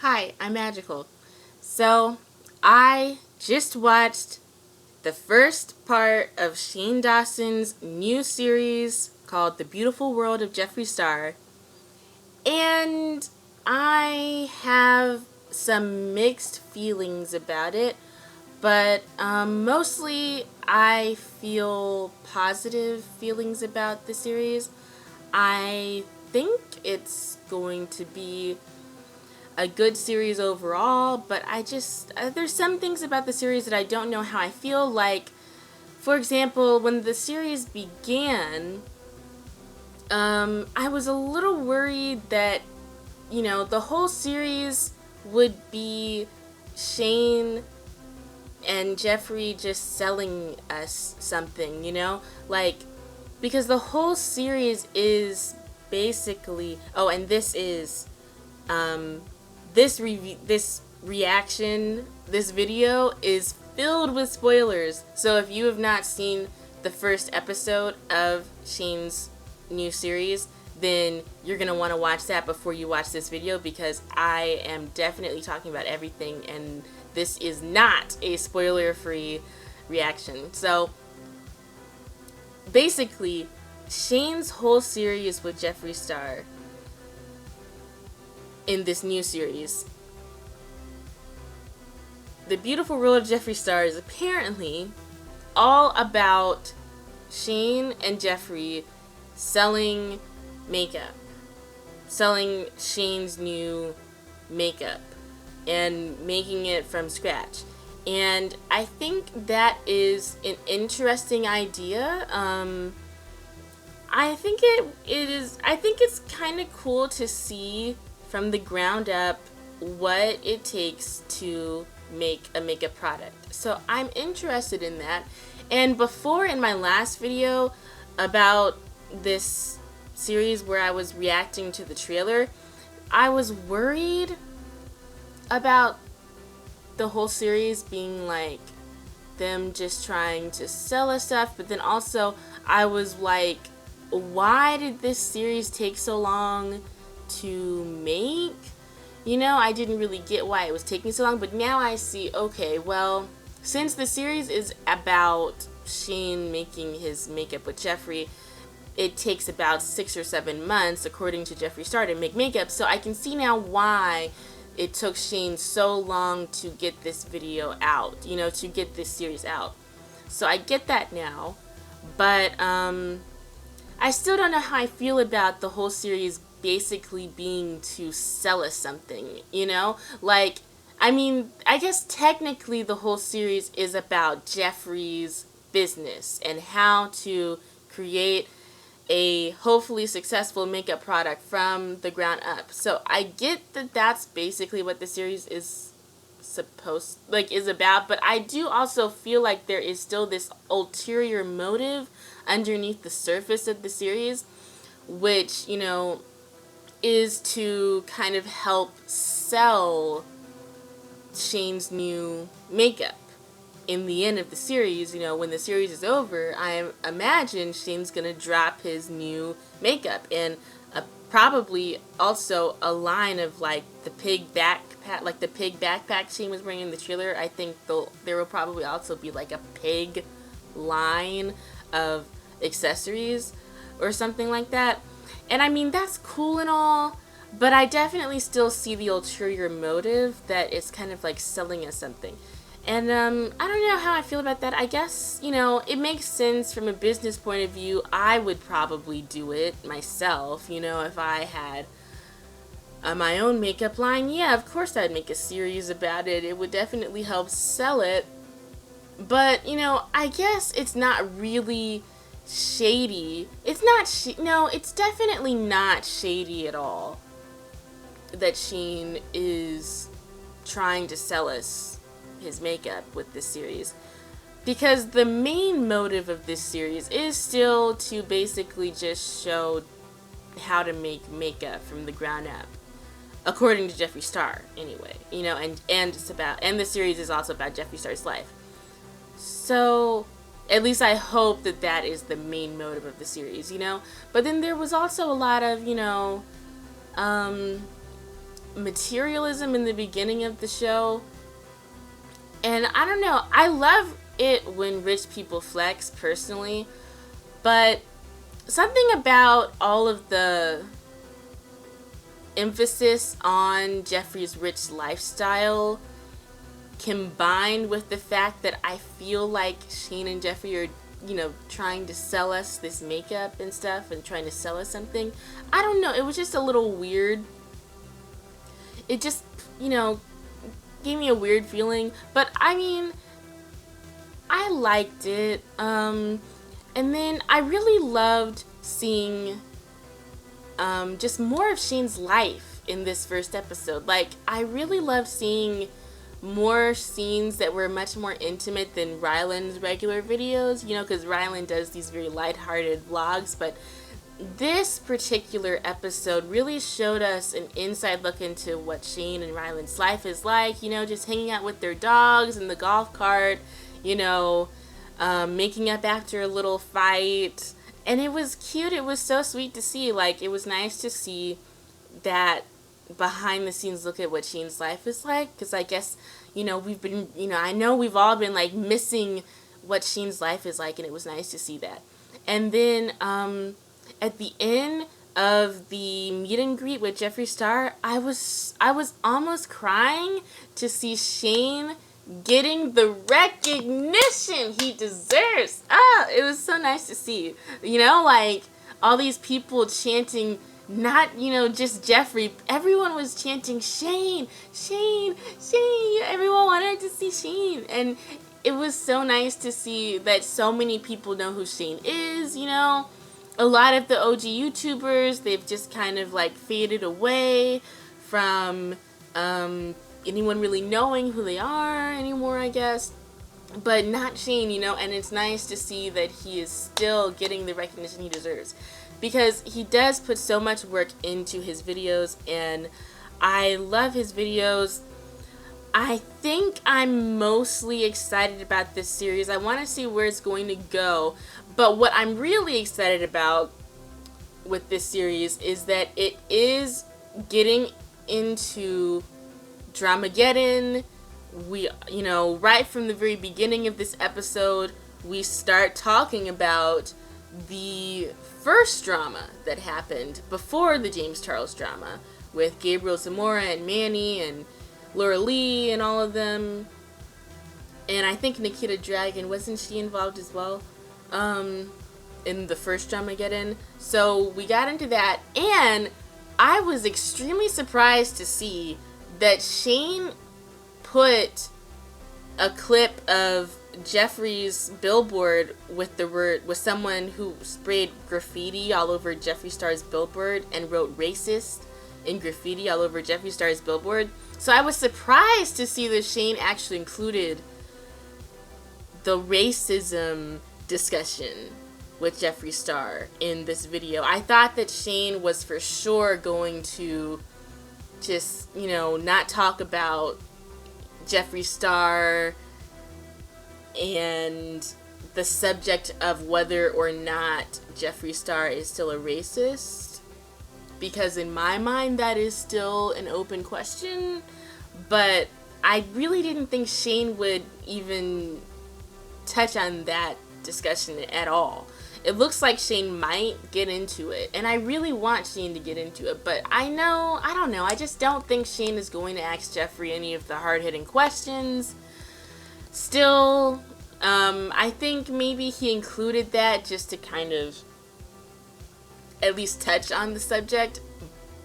Hi, I'm Magical. So, I just watched the first part of Shane Dawson's new series called The Beautiful World of Jeffree Star, and I have some mixed feelings about it, but mostly I feel positive feelings about the series. I think it's going to be a good series overall, but I just there's some things about the series that I don't know how I feel. Like, for example, when the series began, I was a little worried that the whole series would be Shane and Jeffree just selling us something, like, because the whole series is basically, oh, and this is um this reaction, this video is filled with spoilers. So if you have not seen the first episode of Shane's new series, then you're going to want to watch that before you watch this video, because I am definitely talking about everything and this is not a spoiler-free reaction. So basically, Shane's whole series with Jeffree Star in this new series, The Beautiful World of Jeffree Star, is apparently all about Shane and Jeffree selling makeup, selling Shane's new makeup and making it from scratch. And I think that is an interesting idea. I think it's kind of cool to see from the ground up what it takes to make a makeup product. So I'm interested in that. And before, in my last video about this series where I was reacting to the trailer, I was worried about the whole series being like them just trying to sell us stuff, but then also I was like, why did this series take so long to make? I didn't really get why it was taking so long, but now I see, okay, well, since the series is about Shane making his makeup with Jeffree, it takes about 6 or 7 months, according to Jeffree Star, to make makeup. So I can see now why it took Shane so long to get this video out, to get this series out. So I get that now, but I still don't know how I feel about the whole series basically being to sell us something, Like, I mean, I guess technically the whole series is about Jeffree's business and how to create a hopefully successful makeup product from the ground up. So I get that that's basically what the series is is about, but I do also feel like there is still this ulterior motive underneath the surface of the series, which, is to kind of help sell Shane's new makeup. In the end of the series, when the series is over, I imagine Shane's gonna drop his new makeup and probably also a line of like the pig backpack Shane was wearing in the trailer. I think there will probably also be like a pig line of accessories or something like that. And I mean, that's cool and all, but I definitely still see the ulterior motive that it's kind of like selling us something. And I don't know how I feel about that. I guess, it makes sense from a business point of view. I would probably do it myself, if I had my own makeup line. Yeah, of course I'd make a series about it. It would definitely help sell it. But, I guess it's not really shady. It's not, no, it's definitely not shady at all that Sheen is trying to sell us his makeup with this series, because the main motive of this series is still to basically just show how to make makeup from the ground up, according to Jeffree Star anyway, and the series is also about Jeffree Star's life. So at least I hope that that is the main motive of the series, But then there was also a lot of, materialism in the beginning of the show. And I don't know, I love it when rich people flex personally, but something about all of the emphasis on Jeffree's rich lifestyle combined with the fact that I feel like Shane and Jeffree are, trying to sell us this makeup and stuff and trying to sell us something. I don't know, it was just a little weird. It just, gave me a weird feeling, but I mean, I liked it. And then I really loved seeing just more of Shane's life in this first episode. Like, I really loved seeing more scenes that were much more intimate than Ryland's regular videos, because Ryland does these very lighthearted vlogs, but this particular episode really showed us an inside look into what Shane and Ryland's life is like, just hanging out with their dogs in the golf cart, making up after a little fight. And it was cute. It was so sweet to see. Like, it was nice to see that behind the scenes look at what Shane's life is like. Because I guess, we've been, I know we've all been, like, missing what Shane's life is like. And it was nice to see that. And then, at the end of the meet and greet with Jeffree Star, I was almost crying to see Shane getting the recognition he deserves. It was so nice to see. Like, all these people chanting, not, just Jeffree. Everyone was chanting, Shane, Shane, Shane. Everyone wanted to see Shane. And it was so nice to see that so many people know who Shane is, A lot of the OG YouTubers, they've just kind of, like, faded away from, anyone really knowing who they are anymore, I guess, but not Shane, and it's nice to see that he is still getting the recognition he deserves, because he does put so much work into his videos, and I love his videos. I think I'm mostly excited about this series. I want to see where it's going to go, but what I'm really excited about with this series is that it is getting into Dramageddon. We, right from the very beginning of this episode, we start talking about the first drama that happened before the James Charles drama with Gabriel Zamora and Manny and Laura Lee and all of them. And I think Nikita Dragon, wasn't she involved as well in the first Dramageddon? So we got into that, and I was extremely surprised to see that Shane put a clip of Jeffree's billboard with someone who sprayed graffiti all over Jeffree Star's billboard and wrote racist in graffiti all over Jeffree Star's billboard. So I was surprised to see that Shane actually included the racism discussion with Jeffree Star in this video. I thought that Shane was for sure going to just, not talk about Jeffree Star and the subject of whether or not Jeffree Star is still a racist, because in my mind that is still an open question, but I really didn't think Shane would even touch on that discussion at all. It looks like Shane might get into it, and I really want Shane to get into it, but I don't know, I just don't think Shane is going to ask Jeffree any of the hard-hitting questions. Still, I think maybe he included that just to kind of at least touch on the subject,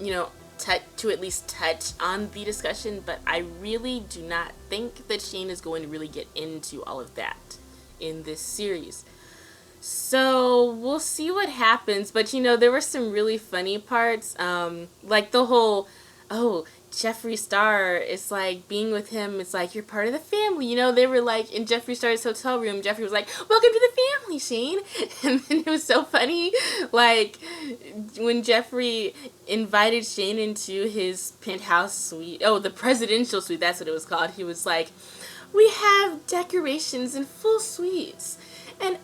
to at least touch on the discussion, but I really do not think that Shane is going to really get into all of that in this series. So we'll see what happens, but there were some really funny parts, like the whole, Jeffree Star, it's like being with him, it's like you're part of the family, they were like in Jeffree Star's hotel room, Jeffree was like, welcome to the family, Shane. And then it was so funny, like when Jeffree invited Shane into his penthouse suite, the presidential suite, that's what it was called, he was like, we have decorations and full suites, and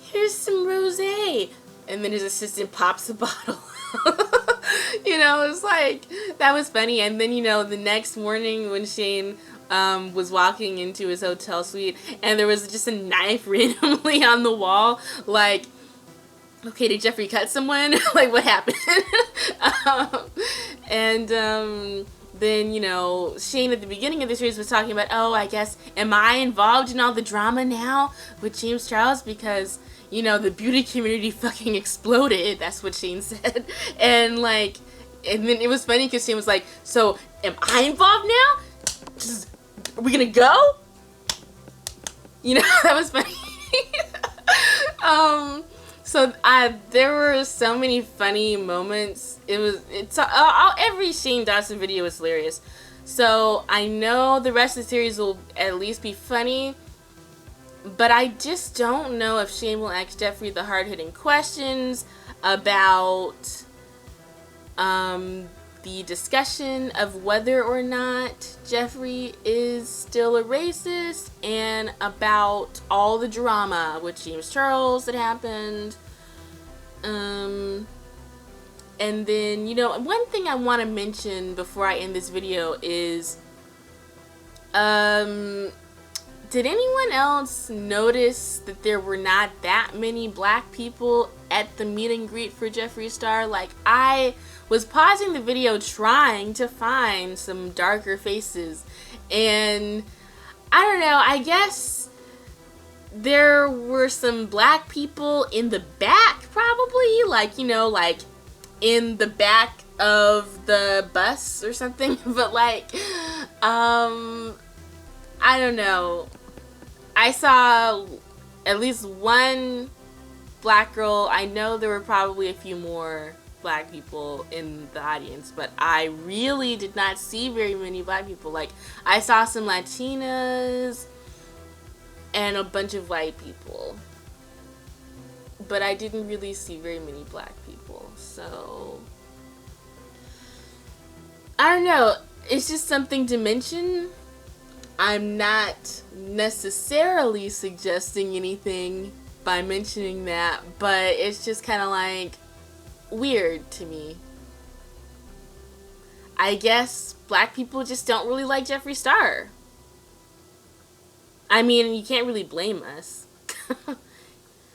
here's some rosé. And then his assistant pops a bottle. You know, it was like, that was funny. And then, you know, the next morning when Shane was walking into his hotel suite and there was just a knife randomly on the wall, like, okay, did Jeffree cut someone? Like, what happened? Then, you know, Shane at the beginning of the series was talking about, oh, I guess, am I involved in all the drama now with James Charles? Because, you know, the beauty community fucking exploded. That's what Shane said. And, like, and then it was funny because Shane was like, so, am I involved now? Are we gonna go? You know, that was funny. So there were so many funny moments. Every Shane Dawson video was hilarious. So I know the rest of the series will at least be funny, but I just don't know if Shane will ask Jeffree the hard-hitting questions about the discussion of whether or not Jeffree is still a racist, and about all the drama with James Charles that happened. And then, you know, one thing I want to mention before I end this video is, did anyone else notice that there were not that many black people at the meet and greet for Jeffree Star? Like, I was pausing the video trying to find some darker faces, and I don't know, I guess there were some black people in the back, probably, like, you know, like in the back of the bus or something. But like, I don't know, I saw at least one black girl. I know there were probably a few more black people in the audience, but I really did not see very many black people. Like, I saw some Latinas and a bunch of white people, but I didn't really see very many black people. So I don't know, it's just something to mention. I'm not necessarily suggesting anything by mentioning that, but it's just kind of like weird to me. I guess black people just don't really like Jeffree Star. I mean, you can't really blame us.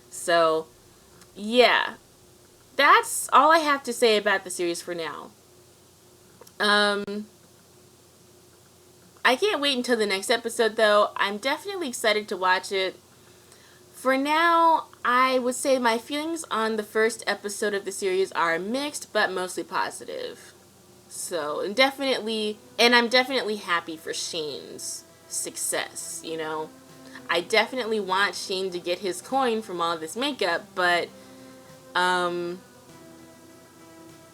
So, yeah. That's all I have to say about the series for now. I can't wait until the next episode, though. I'm definitely excited to watch it. For now, I would say my feelings on the first episode of the series are mixed, but mostly positive. So, I'm definitely happy for Shane's success, you know. I definitely want Shane to get his coin from all this makeup, but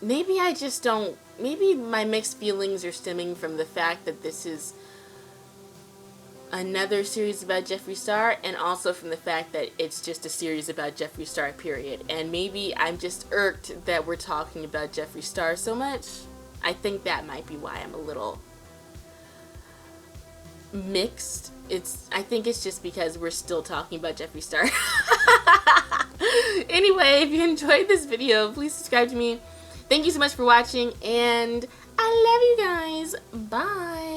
maybe I just don't, maybe my mixed feelings are stemming from the fact that this is another series about Jeffree Star, and also from the fact that it's just a series about Jeffree Star, period. And maybe I'm just irked that we're talking about Jeffree Star so much. I think that might be why I'm a little mixed. I think it's just because we're still talking about Jeffree Star. Anyway, if you enjoyed this video, please subscribe to me. Thank you so much for watching, and I love you guys. Bye.